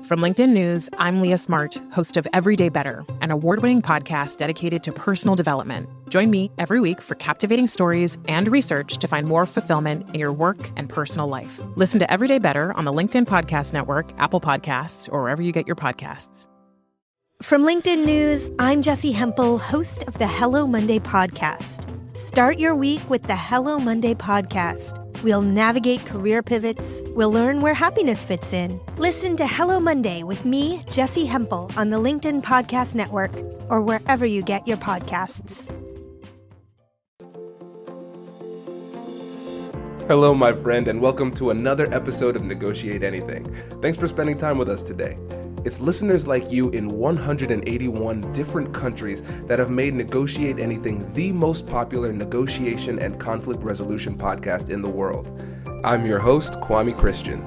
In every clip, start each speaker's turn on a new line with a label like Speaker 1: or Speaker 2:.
Speaker 1: From LinkedIn News, I'm Leah Smart, host of Everyday Better, an award-winning podcast dedicated to personal development. Join me every week for captivating stories and research to find more fulfillment in your work and personal life. Listen to Everyday Better on the LinkedIn Podcast Network, Apple Podcasts, or wherever you get your podcasts.
Speaker 2: From LinkedIn News, I'm Jessie Hempel, host of the Hello Monday podcast. Start your week with the Hello Monday podcast. We'll navigate career pivots. We'll learn where happiness fits in. Listen to Hello Monday with me, Jessie Hempel, on the LinkedIn Podcast Network or wherever you get your podcasts.
Speaker 3: Hello, my friend, and welcome to another episode of Negotiate Anything. Thanks for spending time with us today. It's listeners like you in 181 different countries that have made Negotiate Anything the most popular negotiation and conflict resolution podcast in the world. I'm your host, Kwame Christian.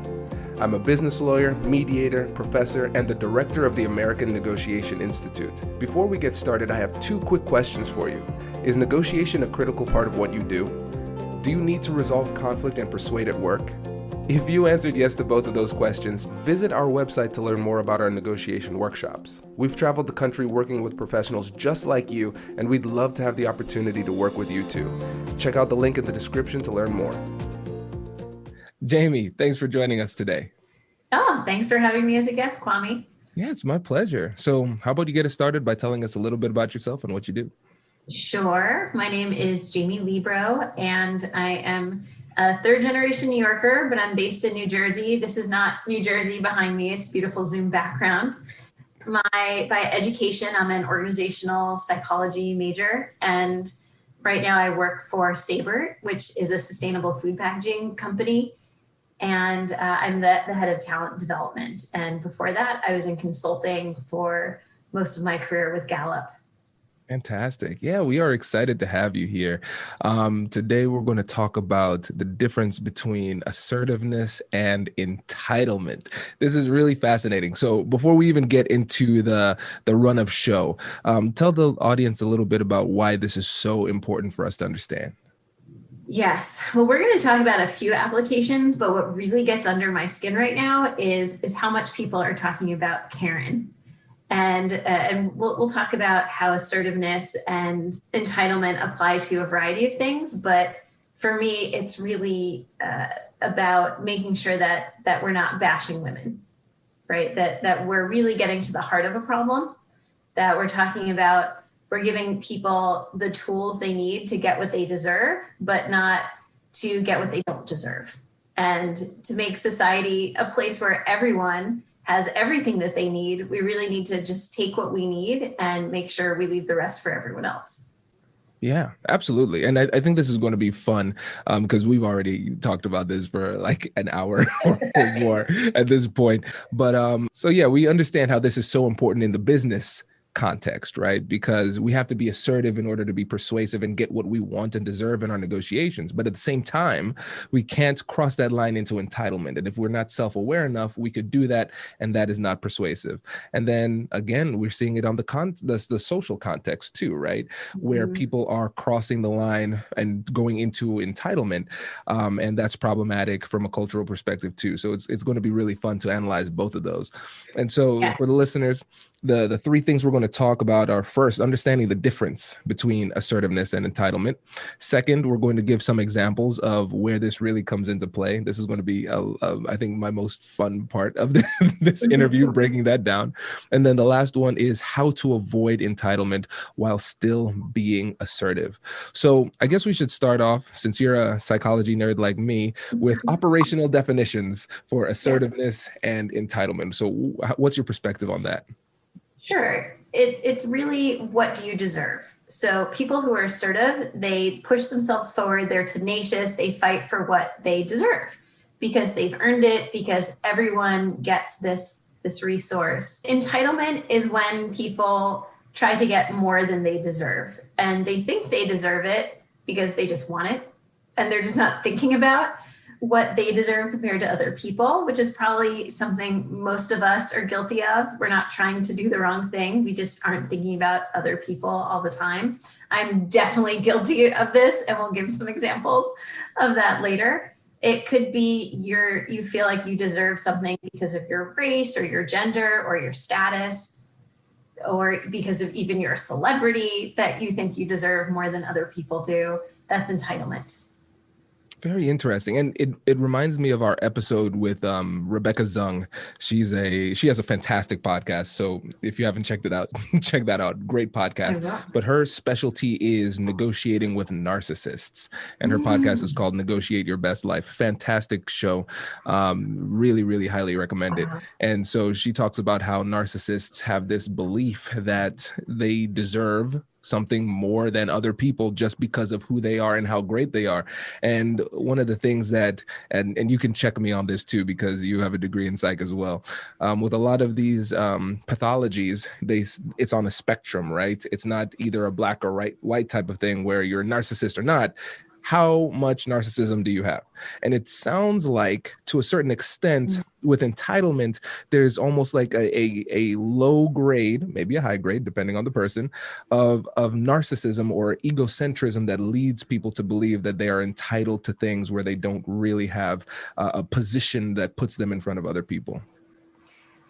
Speaker 3: I'm a business lawyer, mediator, professor, and the director of the American Negotiation Institute. Before we get started, I have two quick questions for you. Is negotiation a critical part of what you do? Do you need to resolve conflict and persuade at work? If you answered yes to both of those questions, visit our website to learn more about our negotiation workshops. We've traveled the country working with professionals just like you, and we'd love to have the opportunity to work with you too. Check out the link in the description to learn more. Jamie, thanks for joining us today.
Speaker 4: Oh, thanks for having me as a guest, Kwame.
Speaker 3: Yeah, it's my pleasure. So how about you get us started by telling us a little bit about yourself and what you do?
Speaker 4: Sure. My name is Jamie Librot, and I am a third-generation New Yorker, but I'm based in New Jersey. This is not New Jersey behind me. It's a beautiful Zoom background. By education, I'm an organizational psychology major, and right now I work for Sabert, which is a sustainable food packaging company, and I'm the head of talent development. And before that, I was in consulting for most of my career with Gallup.
Speaker 3: Fantastic. Yeah, we are excited to have you here. Today, we're going to talk about the difference between assertiveness and entitlement. This is really fascinating. So before we even get into the run of show, tell the audience a little bit about why this is so important for us to understand.
Speaker 4: Yes. Well, we're going to talk about a few applications, but what really gets under my skin right now is how much people are talking about Karen. And we'll talk about how assertiveness and entitlement apply to a variety of things. But for me, it's really about making sure that we're not bashing women, right? That we're really getting to the heart of a problem, that we're talking about, we're giving people the tools they need to get what they deserve, but not to get what they don't deserve. And to make society a place where everyone has everything that they need, we really need to just take what we need and make sure we leave the rest for everyone else.
Speaker 3: Yeah, absolutely. And I think this is going to be fun because we've already talked about this for like an hour or more at this point. But so yeah, we understand how this is so important in the business context, right? Because we have to be assertive in order to be persuasive and get what we want and deserve in our negotiations. But at the same time, we can't cross that line into entitlement. And if we're not self-aware enough, we could do that, and that is not persuasive. And then again, we're seeing it on the social context too, right? Where people are crossing the line and going into entitlement, and that's problematic from a cultural perspective too. So it's going to be really fun to analyze both of those. And so for the listeners, the three things we're going to talk about are, first, understanding the difference between assertiveness and entitlement. Second, we're going to give some examples of where this really comes into play. This is going to be, I think, my most fun part of this interview, breaking that down. And then the last one is how to avoid entitlement while still being assertive. So I guess we should start off, since you're a psychology nerd like me, with operational definitions for assertiveness and entitlement. So what's your perspective on that?
Speaker 4: Sure. It's really, what do you deserve? So people who are assertive, they push themselves forward, they're tenacious, they fight for what they deserve because they've earned it, because everyone gets this resource. Entitlement is when people try to get more than they deserve, and they think they deserve it because they just want it, and they're just not thinking about what they deserve compared to other people, which is probably something most of us are guilty of. We're not trying to do the wrong thing. We just aren't thinking about other people all the time. I'm definitely guilty of this, and we'll give some examples of that later. It could be you feel like you deserve something because of your race or your gender or your status, or because of even your celebrity, that you think you deserve more than other people do. That's entitlement.
Speaker 3: Very interesting. And it reminds me of our episode with Rebecca Zung. She has a fantastic podcast. So if you haven't checked it out, check that out. Great podcast. But her specialty is negotiating with narcissists. And her podcast is called Negotiate Your Best Life. Fantastic show. Really, really highly recommended. And so she talks about how narcissists have this belief that they deserve something more than other people just because of who they are and how great they are. And one of the things that, and you can check me on this too, because you have a degree in psych as well, with a lot of these pathologies, it's on a spectrum, right? It's not either a black or white type of thing where you're a narcissist or not. How much narcissism do you have? And it sounds like, to a certain extent, with entitlement, there's almost like a low grade, maybe a high grade, depending on the person, of narcissism or egocentrism that leads people to believe that they are entitled to things where they don't really have a position that puts them in front of other people.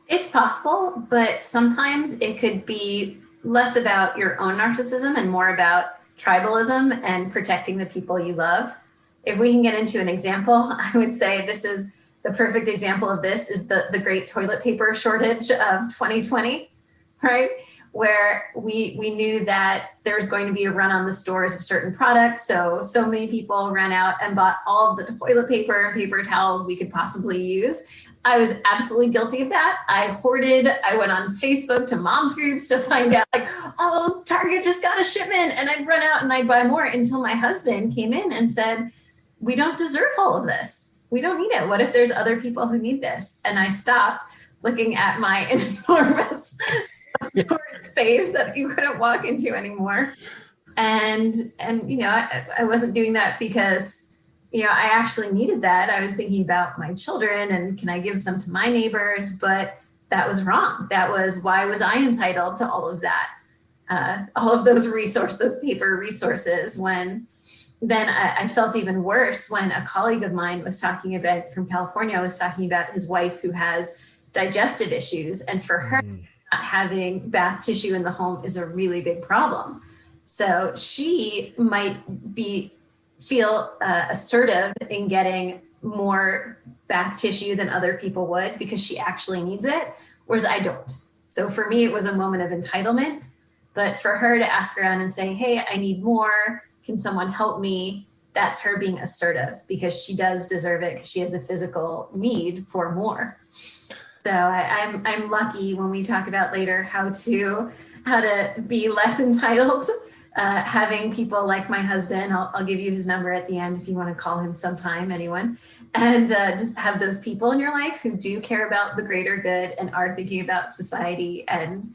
Speaker 4: It's possible, but sometimes it could be less about your own narcissism and more about tribalism and protecting the people you love. If we can get into an example, I would say this is the perfect example of this is the great toilet paper shortage of 2020, right? Where we knew that there was going to be a run on the stores of certain products. So many people ran out and bought all of the toilet paper and paper towels we could possibly use. I was absolutely guilty of that. I hoarded. I went on Facebook to moms groups to find out, like, oh, Target just got a shipment. And I'd run out and I'd buy more until my husband came in and said, we don't deserve all of this. We don't need it. What if there's other people who need this? And I stopped looking at my enormous storage space that you couldn't walk into anymore. And you know, I wasn't doing that because I actually needed that. I was thinking about my children and can I give some to my neighbors? But that was wrong. That was, why was I entitled to all of that? All of those paper resources, when then I felt even worse when a colleague of mine was talking about, from California, was talking about his wife who has digestive issues. And for her, not having bath tissue in the home is a really big problem. So she might feel assertive in getting more bath tissue than other people would because she actually needs it, whereas I don't. So for me, it was a moment of entitlement, but for her to ask around and say, hey, I need more, can someone help me? That's her being assertive because she does deserve it because she has a physical need for more. So I'm lucky when we talk about later how to be less entitled. Having people like my husband, I'll give you his number at the end if you want to call him sometime, anyone, and just have those people in your life who do care about the greater good and are thinking about society and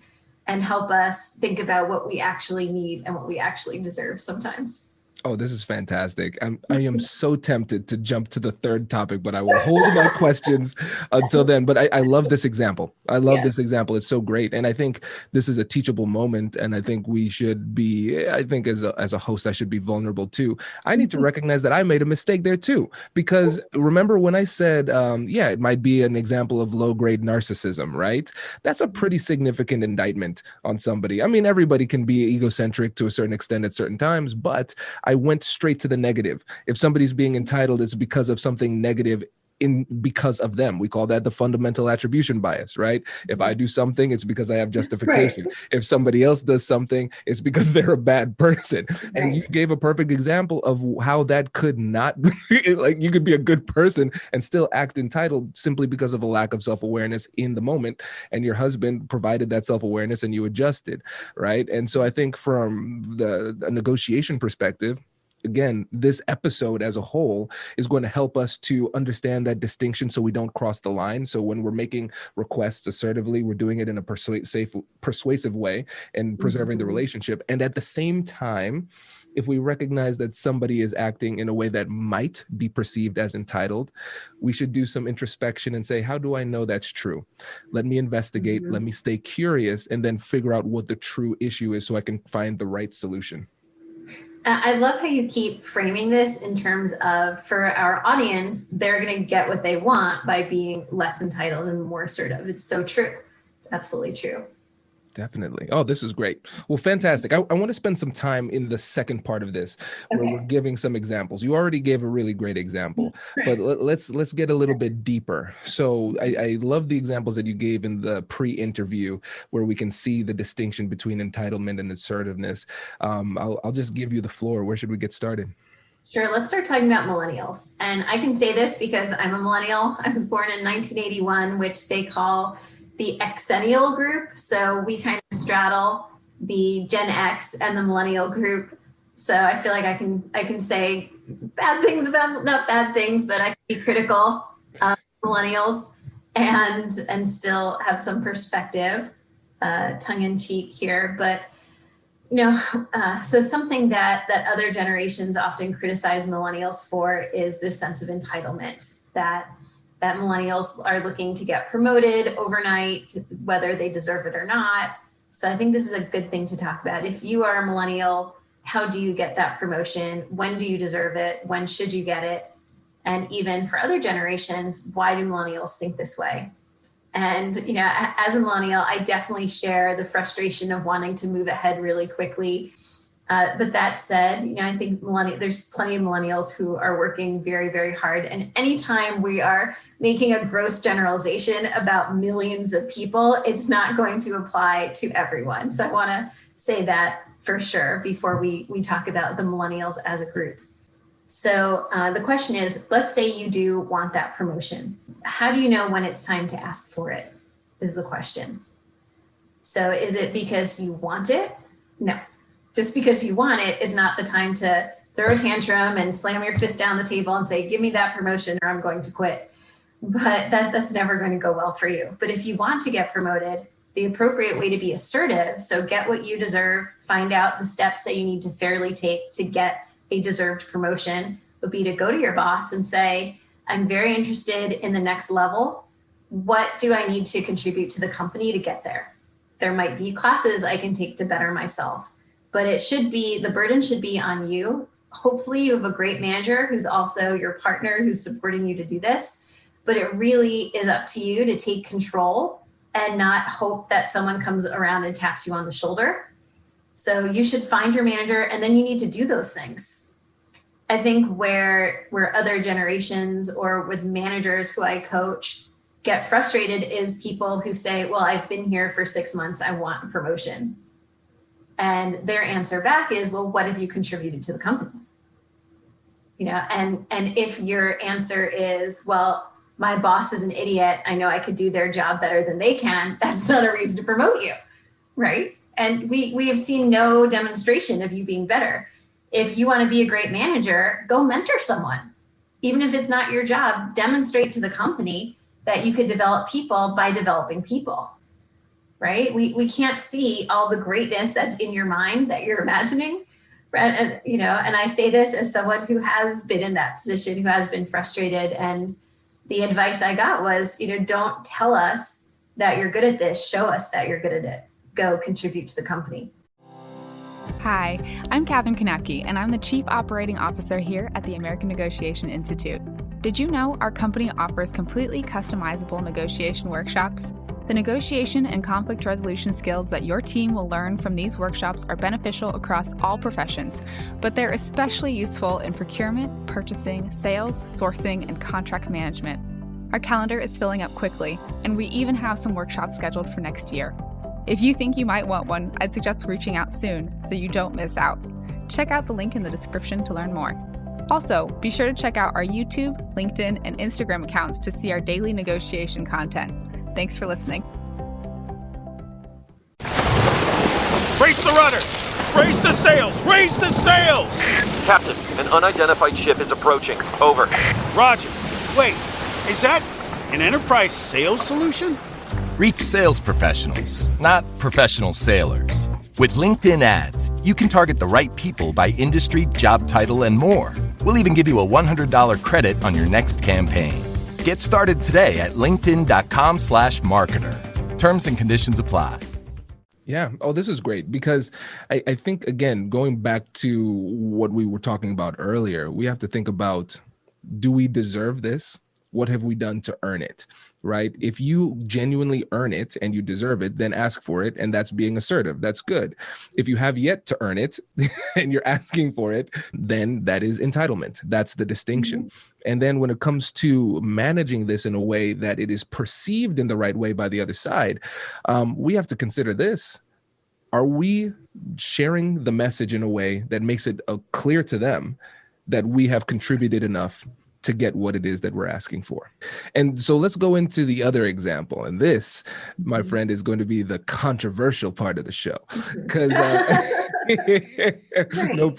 Speaker 4: help us think about what we actually need and what we actually deserve sometimes.
Speaker 3: Oh, this is fantastic. I am so tempted to jump to the third topic, but I will hold my questions until then. But I love this example. I love this example. It's so great. And I think this is a teachable moment. And I think we should be, I think as a host, I should be vulnerable too. I need to recognize that I made a mistake there too. Because remember when I said, it might be an example of low-grade narcissism, right? That's a pretty significant indictment on somebody. I mean, everybody can be egocentric to a certain extent at certain times, but I went straight to the negative. If somebody's being entitled, it's because of something negative because of them. We call that the fundamental attribution bias, right? If I do something, it's because I have justification. Right. If somebody else does something, it's because they're a bad person. Right. And you gave a perfect example of how that could not be, like you could be a good person and still act entitled simply because of a lack of self-awareness in the moment. And your husband provided that self-awareness and you adjusted, right? And so I think from a negotiation perspective, again, this episode as a whole is going to help us to understand that distinction so we don't cross the line. So when we're making requests assertively, we're doing it in a persuasive way and preserving the relationship. And at the same time, if we recognize that somebody is acting in a way that might be perceived as entitled, we should do some introspection and say, how do I know that's true? Let me investigate, let me stay curious, and then figure out what the true issue is so I can find the right solution.
Speaker 4: I love how you keep framing this in terms of, for our audience, they're going to get what they want by being less entitled and more assertive. It's so true. It's absolutely true.
Speaker 3: Definitely. Oh, this is great. Well, fantastic. I want to spend some time in the second part of this where we're giving some examples. You already gave a really great example, but let's get a little bit deeper. So I love the examples that you gave in the pre-interview where we can see the distinction between entitlement and assertiveness. I'll just give you the floor. Where should we get started?
Speaker 4: Sure. Let's start talking about millennials. And I can say this because I'm a millennial. I was born in 1981, which they call the Xennial group. So we kind of straddle the Gen X and the millennial group. So I feel like I can say bad things about, not bad things, but I can be critical of millennials and still have some perspective, tongue in cheek here. But so something that other generations often criticize millennials for is this sense of entitlement, that millennials are looking to get promoted overnight, whether they deserve it or not. So I think this is a good thing to talk about. If you are a millennial, how do you get that promotion? When do you deserve it? When should you get it? And even for other generations, why do millennials think this way? And, as a millennial, I definitely share the frustration of wanting to move ahead really quickly. But that said, I think there's plenty of millennials who are working very, very hard. And anytime we are making a gross generalization about millions of people, it's not going to apply to everyone. So I want to say that for sure before we talk about the millennials as a group. So the question is, let's say you do want that promotion. How do you know when it's time to ask for it is the question. So is it because you want it? No. Just because you want it is not the time to throw a tantrum and slam your fist down the table and say, give me that promotion or I'm going to quit. But that's never going to go well for you. But if you want to get promoted, the appropriate way to be assertive, so get what you deserve, find out the steps that you need to fairly take to get a deserved promotion, would be to go to your boss and say, I'm very interested in the next level. What do I need to contribute to the company to get there? There might be classes I can take to better myself. But the burden should be on you. Hopefully you have a great manager who's also your partner who's supporting you to do this. But it really is up to you to take control and not hope that someone comes around and taps you on the shoulder. So you should find your manager and then you need to do those things. I think where other generations or with managers who I coach get frustrated is people who say, well, I've been here for 6 months, I want a promotion. And their answer back is, well, what have you contributed to the company? And if your answer is, well, my boss is an idiot, I know I could do their job better than they can, that's not a reason to promote you, right? And we have seen no demonstration of you being better. If you want to be a great manager, go mentor someone. Even if it's not your job, demonstrate to the company that you could develop people by developing people. Right? We can't see all the greatness that's in your mind that you're imagining. And I say this as someone who has been in that position, who has been frustrated. And the advice I got was, don't tell us that you're good at this. Show us that you're good at it. Go contribute to the company.
Speaker 5: Hi, I'm Katherine Kanapke, and I'm the Chief Operating Officer here at the American Negotiation Institute. Did you know our company offers completely customizable negotiation workshops? The negotiation and conflict resolution skills that your team will learn from these workshops are beneficial across all professions, but they're especially useful in procurement, purchasing, sales, sourcing, and contract management. Our calendar is filling up quickly, and we even have some workshops scheduled for next year. If you think you might want one, I'd suggest reaching out soon so you don't miss out. Check out the link in the description to learn more. Also, be sure to check out our YouTube, LinkedIn, and Instagram accounts to see our daily negotiation content. Thanks for listening.
Speaker 6: Brace the rudders! Raise the sails! Raise the sails!
Speaker 7: Captain, an unidentified ship is approaching. Over.
Speaker 6: Roger. Wait, is that an enterprise sales solution?
Speaker 8: Reach sales professionals, not professional sailors. With LinkedIn ads, you can target the right people by industry, job title, and more. We'll even give you a $100 credit on your next campaign. Get started today at linkedin.com/marketer. Terms and conditions apply.
Speaker 3: Yeah. Oh, this is great because I think, again, going back to what we were talking about earlier, we have to think about, do we deserve this? What have we done to earn it? Right? If you genuinely earn it and you deserve it, then ask for it. And that's being assertive. That's good. If you have yet to earn it and you're asking for it, then that is entitlement. That's the distinction. Mm-hmm. And then when it comes to managing this in a way that it is perceived in the right way by the other side, we have to consider this. Are we sharing the message in a way that makes it clear to them that we have contributed enough to get what it is that we're asking for? And so let's go into the other example. And this, my friend, is going to be the controversial part of the show, because no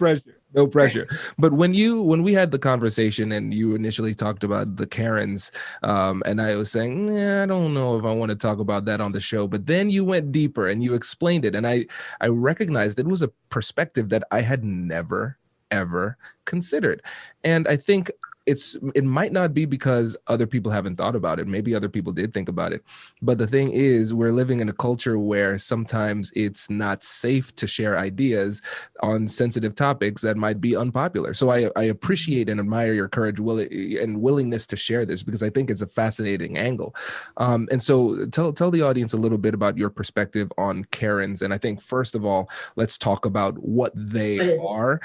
Speaker 3: pressure. But when we had the conversation and you initially talked about the Karens, and I was saying, I don't know if I want to talk about that on the show, but then you went deeper and you explained it. And I recognized it was a perspective that I had never, ever considered. And I think it might not be because other people haven't thought about it. Maybe other people did think about it. But the thing is, we're living in a culture where sometimes it's not safe to share ideas on sensitive topics that might be unpopular. So I appreciate and admire your courage and willingness to share this, because I think it's a fascinating angle. And so tell the audience a little bit about your perspective on Karens. And I think, first of all, let's talk about what they are,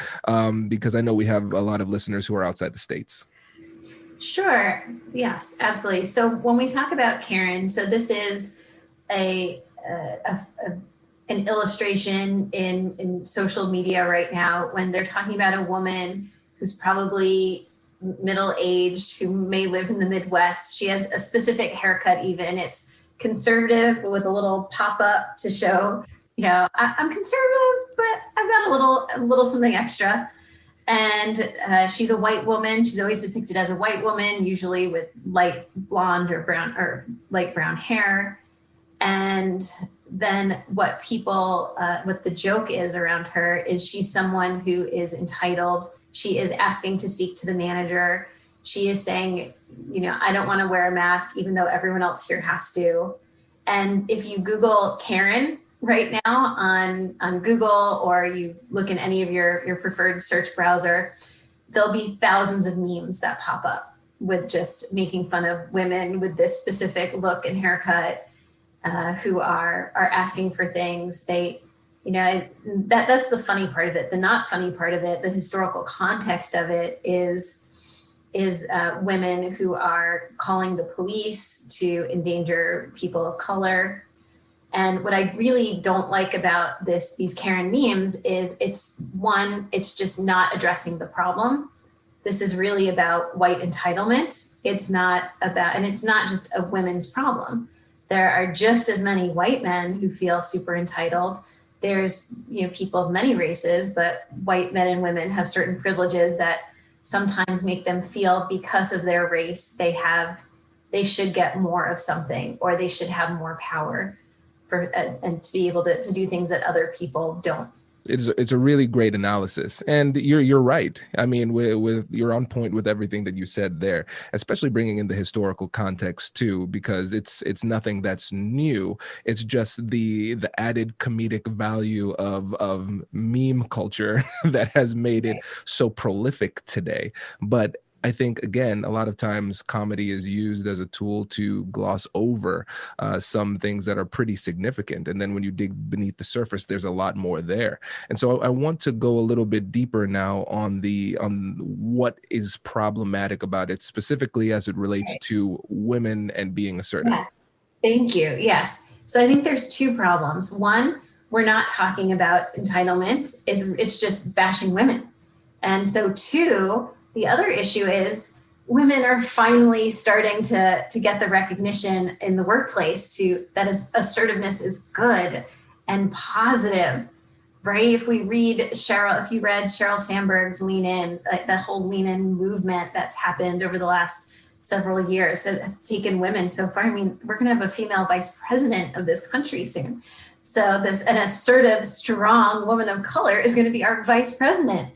Speaker 3: because I know we have a lot of listeners who are outside the States.
Speaker 4: Sure. Yes, absolutely. So when we talk about Karen, so this is an illustration in social media right now when they're talking about a woman who's probably middle-aged, who may live in the Midwest. She has a specific haircut even. It's conservative, but with a little pop-up to show, I'm conservative, but I've got a little something extra. And she's a white woman. She's always depicted as a white woman, usually with light blonde or brown or light brown hair. And then what the joke is around her is she's someone who is entitled. She is asking to speak to the manager. She is saying, I don't want to wear a mask, even though everyone else here has to. And if you Google Karen right now on Google, or you look in any of your preferred search browser, there'll be thousands of memes that pop up with just making fun of women with this specific look and haircut, who are asking for things. That's the funny part of it. The not funny part of it, the historical context of it is women who are calling the police to endanger people of color. And what I really don't like about these Karen memes is it's just not addressing the problem. This is really about white entitlement. It's not just a women's problem. There are just as many white men who feel super entitled. There's, people of many races, but white men and women have certain privileges that sometimes make them feel, because of their race, they should get more of something, or they should have more power and to be able to do things that other people don't.
Speaker 3: It's a really great analysis, and you're right. I mean, you're on point with everything that you said there, especially bringing in the historical context too, because it's nothing that's new. It's just the added comedic value of meme culture that has made it so prolific today. But I think, again, a lot of times comedy is used as a tool to gloss over some things that are pretty significant. And then when you dig beneath the surface, there's a lot more there. And so I want to go a little bit deeper now on what is problematic about it, specifically as it relates to women and being assertive.
Speaker 4: Yeah. Thank you. Yes. So I think there's two problems. One, we're not talking about entitlement. It's just bashing women. And so two, the other issue is women are finally starting to get the recognition in the workplace that assertiveness is good and positive, right? If you read Sheryl Sandberg's Lean In, like the whole Lean In movement that's happened over the last several years, have taken women so far. I mean, we're going to have a female vice president of this country soon. So an assertive, strong woman of color is going to be our vice president.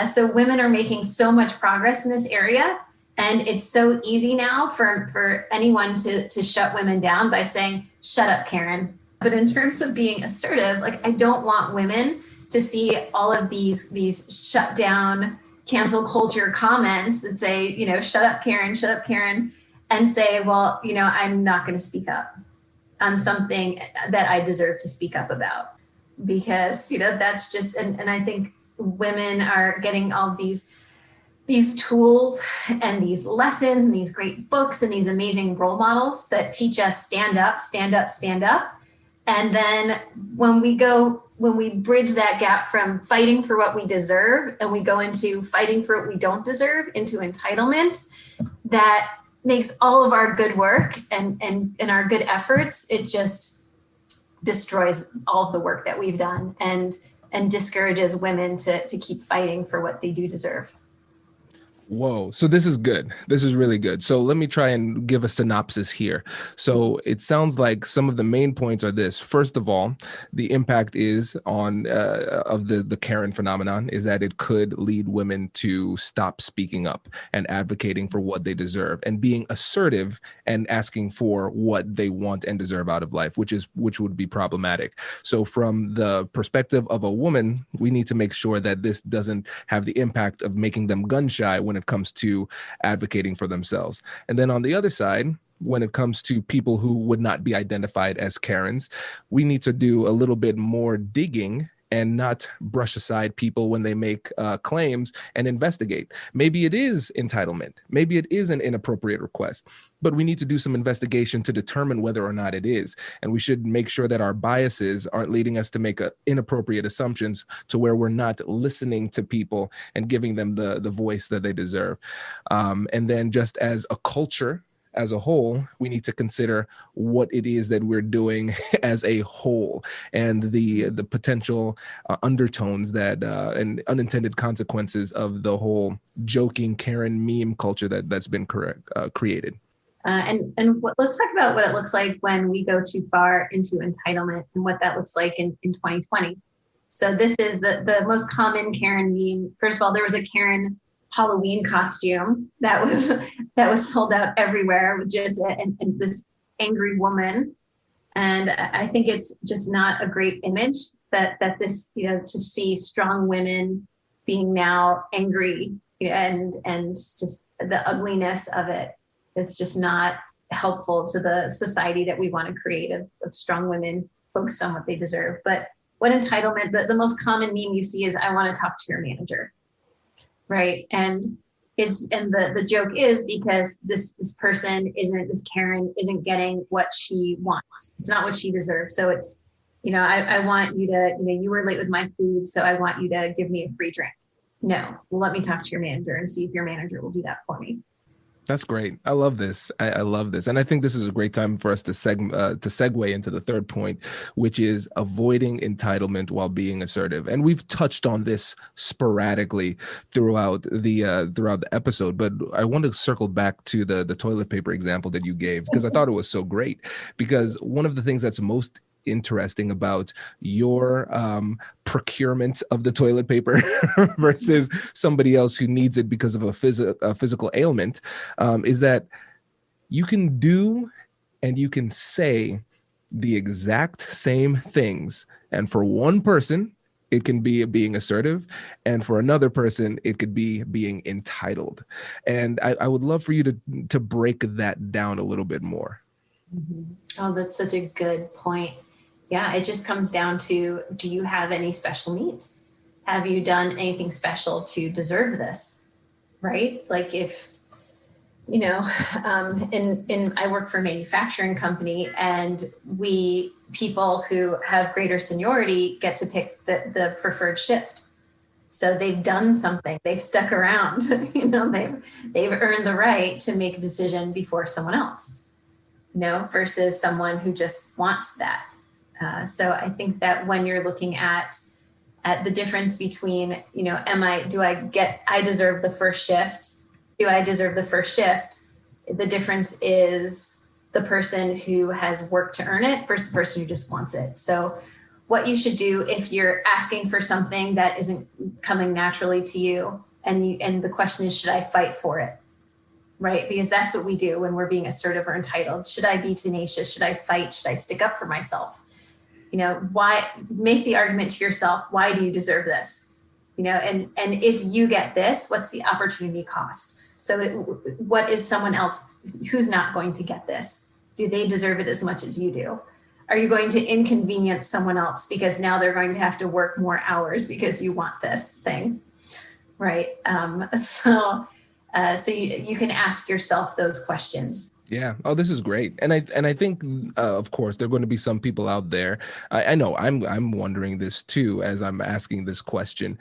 Speaker 4: So women are making so much progress in this area, and it's so easy now for anyone to shut women down by saying, "Shut up, Karen. But in terms of being assertive, like I don't want women to see all of these shut down, cancel culture comments that say, you know, shut up, Karen, and say, well, you know, I'm not going to speak up on something that I deserve to speak up about, because, you know, that's just, and I think women are getting all these tools and these lessons and these great books and these amazing role models that teach us stand up, stand up, stand up. And then when we bridge that gap from fighting for what we deserve and we go into fighting for what we don't deserve, into entitlement, that makes all of our good work and our good efforts, it just destroys all of the work that we've done and discourages women to keep fighting for what they do deserve.
Speaker 3: Whoa. So this is good. This is really good. So let me try and give a synopsis here. So it sounds like some of the main points are this. First of all, the impact is on of the Karen phenomenon is that it could lead women to stop speaking up and advocating for what they deserve and being assertive and asking for what they want and deserve out of life, which would be problematic. So from the perspective of a woman, we need to make sure that this doesn't have the impact of making them gun shy when it comes to advocating for themselves. And then on the other side, when it comes to people who would not be identified as Karens, we need to do a little bit more digging and not brush aside people when they make claims and investigate. Maybe it is entitlement. Maybe it is an inappropriate request, but we need to do some investigation to determine whether or not it is. And we should make sure that our biases aren't leading us to make inappropriate assumptions to where we're not listening to people and giving them the voice that they deserve. And then just as a culture, as a whole, we need to consider what it is that we're doing as a whole and the potential undertones that and unintended consequences of the whole joking Karen meme culture that's been created.
Speaker 4: Let's talk about what it looks like when we go too far into entitlement and what that looks like in 2020. So this is the most common Karen meme. First of all, there was a Karen Halloween costume that was sold out everywhere with just and this angry woman. And I think it's just not a great image that this, you know, to see strong women being now angry and just the ugliness of it. It's just not helpful to the society that we want to create of strong women focused on what they deserve. But what entitlement, the most common meme you see is, I want to talk to your manager. Right. And the joke is because this person this Karen isn't getting what she wants. It's not what she deserves. So it's, you know, I want you to, you know, you were late with my food, so I want you to give me a free drink. No, well, let me talk to your manager and see if your manager will do that for me.
Speaker 3: That's great. I love this. I love this. And I think this is a great time for us to segue into the third point, which is avoiding entitlement while being assertive. And we've touched on this sporadically throughout the episode, but I want to circle back to the toilet paper example that you gave, because I thought it was so great. Because one of the things that's most interesting about your procurement of the toilet paper versus somebody else who needs it because of a physical ailment is that you can do and you can say the exact same things. And for one person, it can be being assertive. And for another person, it could be being entitled. And I would love for you to break that down a little bit more.
Speaker 4: Mm-hmm. Oh, that's such a good point. Yeah, it just comes down to, do you have any special needs? Have you done anything special to deserve this? Right? Like if, you know, I work for a manufacturing company, and people who have greater seniority get to pick the preferred shift. So they've done something, they've stuck around, you know, they've earned the right to make a decision before someone else, you know, versus someone who just wants that. So I think that when you're looking at the difference between, you know, I deserve the first shift. Do I deserve the first shift? The difference is the person who has worked to earn it versus the person who just wants it. So what you should do if you're asking for something that isn't coming naturally to you, and the question is, should I fight for it? Right? Because that's what we do when we're being assertive or entitled. Should I be tenacious? Should I fight? Should I stick up for myself? why, make the argument to yourself, why do you deserve this? And if you get this, what's the opportunity cost? So what is someone else who's not going to get this? Do they deserve it as much as you do? Are you going to inconvenience someone else because now they're going to have to work more hours because you want this thing, right? So you can ask yourself those questions.
Speaker 3: Yeah. Oh, this is great. And I think, of course, there are going to be some people out there. I know I'm wondering this too, as I'm asking this question,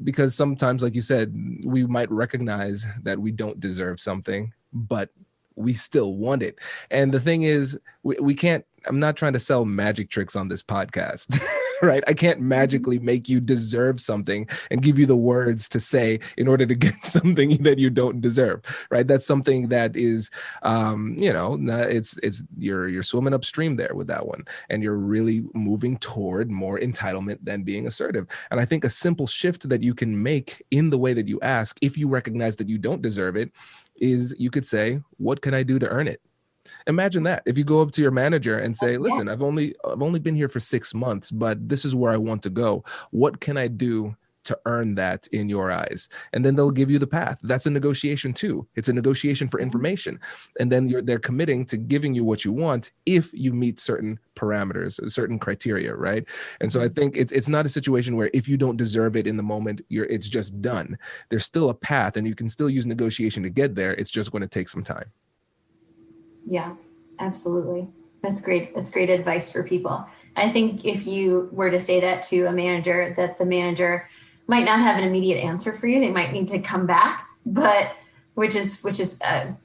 Speaker 3: because sometimes, like you said, we might recognize that we don't deserve something, but we still want it. And the thing is, we can't, I'm not trying to sell magic tricks on this podcast, right? I can't magically make you deserve something and give you the words to say in order to get something that you don't deserve, right? That's something that is, you're swimming upstream there with that one. And you're really moving toward more entitlement than being assertive. And I think a simple shift that you can make in the way that you ask, if you recognize that you don't deserve it, is you could say, what can I do to earn it? Imagine that. If you go up to your manager and say, listen, I've only been here for 6 months, but this is where I want to go. What can I do to earn that in your eyes? And then they'll give you the path. That's a negotiation too. It's a negotiation for information. And then they're committing to giving you what you want if you meet certain parameters, certain criteria, right? And so I think it's not a situation where if you don't deserve it in the moment, it's just done. There's still a path and you can still use negotiation to get there. It's just going to take some time.
Speaker 4: Yeah, absolutely. That's great. That's great advice for people. I think if you were to say that to a manager, that the manager might not have an immediate answer for you. They might need to come back, but which is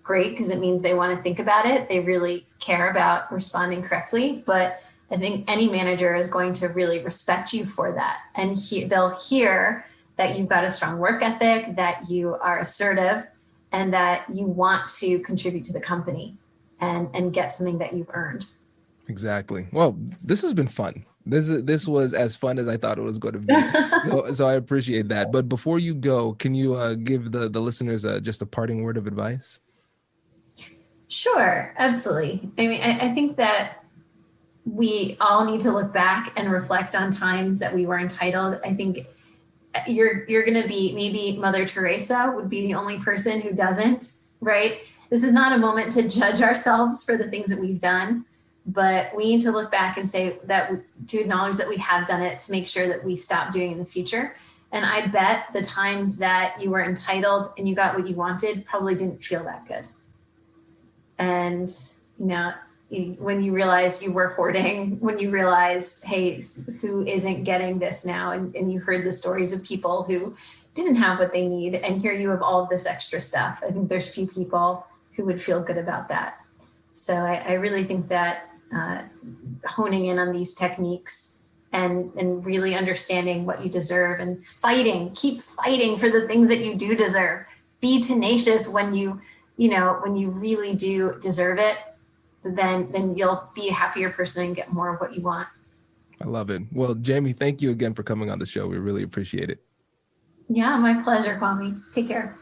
Speaker 4: great because it means they want to think about it. They really care about responding correctly. But I think any manager is going to really respect you for that. And they'll hear that you've got a strong work ethic, that you are assertive, and that you want to contribute to the company and get something that you've earned.
Speaker 3: Exactly. Well, this has been fun. This was as fun as I thought it was going to be. So I appreciate that. But before you go, can you give the listeners just a parting word of advice?
Speaker 4: Sure, absolutely. I mean, I think that we all need to look back and reflect on times that we were entitled. I think you're going to be, maybe Mother Teresa would be the only person who doesn't, right? This is not a moment to judge ourselves for the things that we've done, but we need to look back and say that, to acknowledge that we have done it, to make sure that we stop doing it in the future. And I bet the times that you were entitled and you got what you wanted probably didn't feel that good. And, when you realized you were hoarding, when you realized, hey, who isn't getting this now? And you heard the stories of people who didn't have what they need. And here you have all of this extra stuff. I think there's few people who would feel good about that. So I really think that honing in on these techniques and really understanding what you deserve and keep fighting for the things that you do deserve. Be tenacious when you really do deserve it, then you'll be a happier person and get more of what you want.
Speaker 3: I love it. Well, Jamie, thank you again for coming on the show. We really appreciate it.
Speaker 4: Yeah, my pleasure, Kwame. Take care.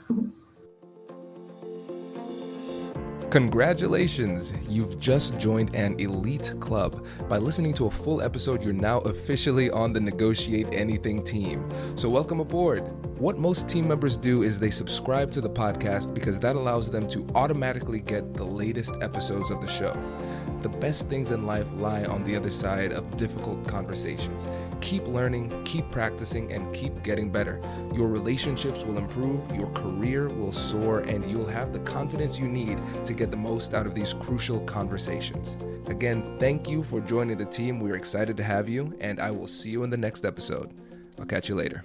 Speaker 3: Congratulations, you've just joined an elite club. By listening to a full episode, you're now officially on the Negotiate Anything team. So welcome aboard. What most team members do is they subscribe to the podcast because that allows them to automatically get the latest episodes of the show. The best things in life lie on the other side of difficult conversations. Keep learning, keep practicing, and keep getting better. Your relationships will improve, your career will soar, and you'll have the confidence you need to get the most out of these crucial conversations. Again, thank you for joining the team. We're excited to have you, and I will see you in the next episode. I'll catch you later.